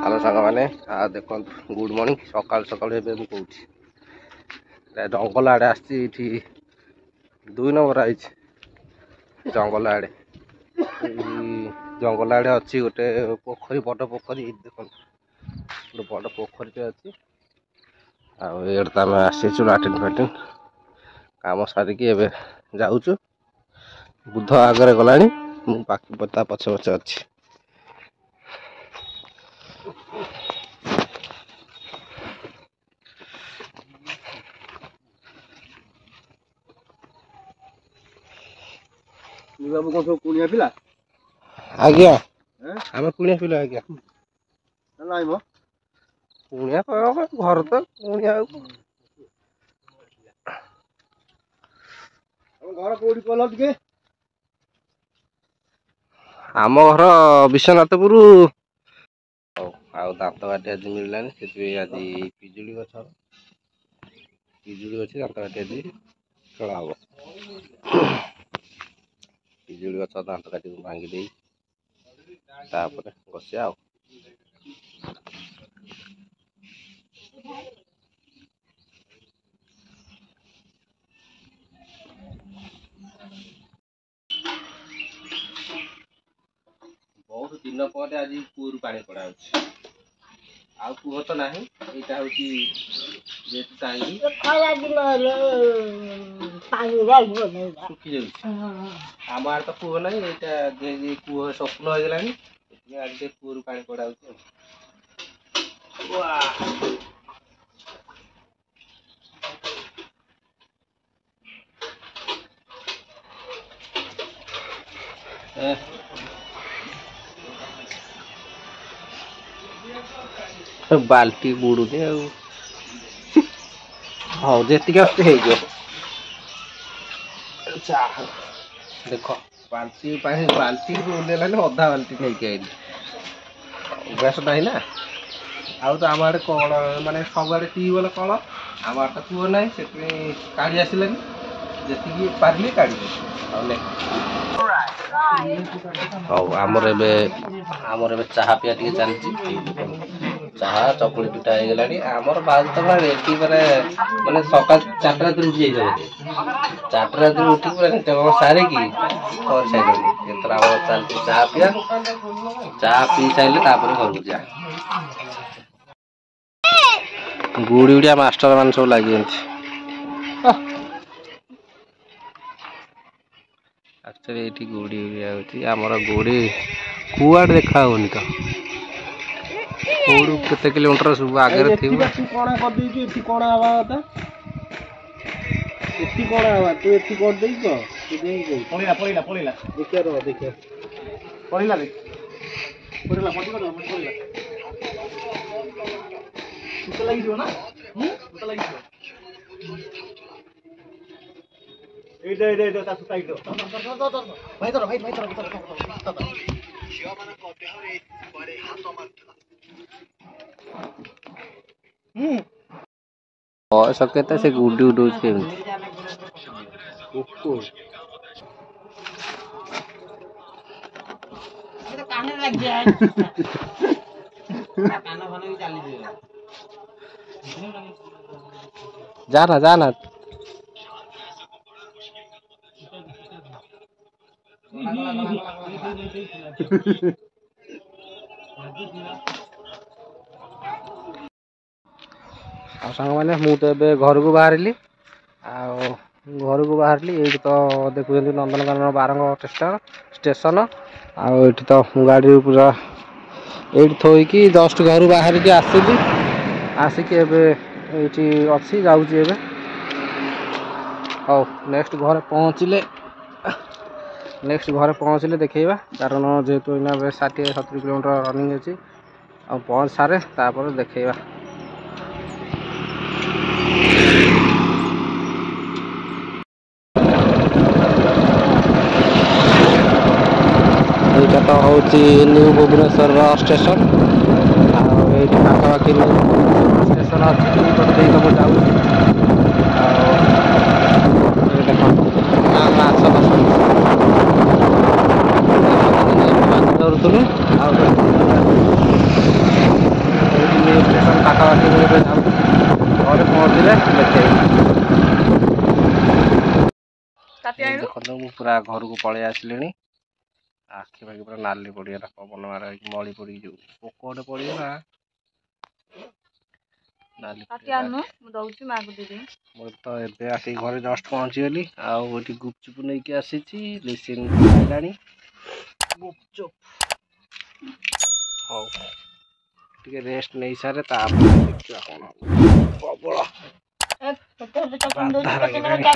Hello सांग मैंने देख गुड मॉर्निंग सकाल सकाल कौटी जंगल आड़े आसी 2 नंबर आई जंगल आड़े जंगल आड़े अच्छी गोटे पोखरी बड़ पोखरी देख बड़ पोखरी अच्छी आम आसीचु लाट्रिन फाट्रिन कम सारिकी जाऊँ बुध आगे गला बाकी पता पछे पछे अच्छी बाबू कौन सब कुनिया पिला आज्ञा आम कुनिया पिला आज्ञा नाई मो कुनिया घर तो कुनिया घर कोडी कहल के आम घर विश्वनाथपुर दात काटी आज मिललानी से आज पिजुली गछ दात काटी आज खेला हम पिजुली गछ दात काटी भांगी बसिया बहुत दिन पर आज कूर पानी पड़ा कुह तो ना यहाँ हूँ सुखी जाऊँ आम आड़ तो कूह ना यहाँ कूह स्वप्न हो गलानी आज कूर पानी पड़ा बाल्टी बुड़ूनी हाँ जी देख बाल्टी बाल्टी बुलेलानी अधा बाल्टी नहीं आई अभ्यास ना ना आउ तो आम आड़े कल मानने सब आड़े ट्यूबवेल कल आम आड़े तो कूह ना से काढ़ी आसलानी जी पारे काढ़ी आमर चाहा पिया टे चलती चाहा चकुड़ी पिठा हो गला आमर बाज तो रेडी मैंने सकाल 4टा रात उठी जाइए 4टा रात उठी पूरा सारिकी कर सारे चलती चाहा पिया चाहा पी सारे घर को जा गुड़ी गुड़िया मास्टर मान सब लगे एक्चुअली ये गुड़ी गुड़िया आमर गुड़ी कुआड़ देखा होनी तो केते किलोमीटर सब आगे थी कौन कर देई एठी कौन आवा होता एठी कौन आवा तू एठी कर देई तो तू देई को पड़ीला देखिया रो देखिया पड़ीला रे पड़ी कर तो लगी जो ना तो लगी जो ए ता सुताई दो भाई तो भाई झियो मन को देहरे बड़े हाथ मत बयस केते से गुडी उडू केमती कान लग जाए कान फन भी चली जाए जाना सांग मैंने मुझे घर को बाहर ये तो देखुं नंदनकानन बारंग स्टेशन आठ तो गाड़ी पूरा ये थोकी जस्ट घर बाहर की आसिली आसिक ये अच्छी जाऊँगी हाँ नेक्स्ट घर पहुँचले देखा कारण जेहेतु इना 60-70 किलोमीटर रनिंग अच्छी पहुँच सारे तापर देखा यहाँ तो हूँ न्यू भुवनेश्वर स्टेशन ये पाखापाखि स्टेशन अच्छी तो जाऊँ धरुलु ଷ୍ଟେସନ ପାଖାପାଖି ମୁଁ ଏବେ ଯାଉଛି ଘରେ ପହଞ୍ଚିଲେ ଦେଖେଇବି। ଦେଖନ୍ତୁ ମୁଁ ପୁରା ଘରକୁ ପଳେଇ ଆସିଲିଣି। ଆଖି ପାଖି ପୁରା ନାଲି ପଡ଼ିଗଲା ପବନ ମାର ହେଇକି ମଳି ପଡ଼ିକି ଯୋଉ ପୋକ ଗୋଟେ ପଡ଼ିଗଲା ନାଲି ମୁଁ ତ ଏବେ ଆସିକି ଘରେ ଜଷ୍ଟ ପହଞ୍ଚିଗଲି। ଆଉ ଏଠି ଗୁପଚୁପ ନେଇକି ଆସିଛି ଲିସିନ୍ ଖାଇଲାଣି ଗୁପଚୁପ। ହଉ ଟିକେ ରେଷ୍ଟ ନେଇ ସାରେ ତାପରେ ଦେଖିବା କଣ ହବ। ପ୍ରବଳ ବାଧା ଲାଗିଲାଣି।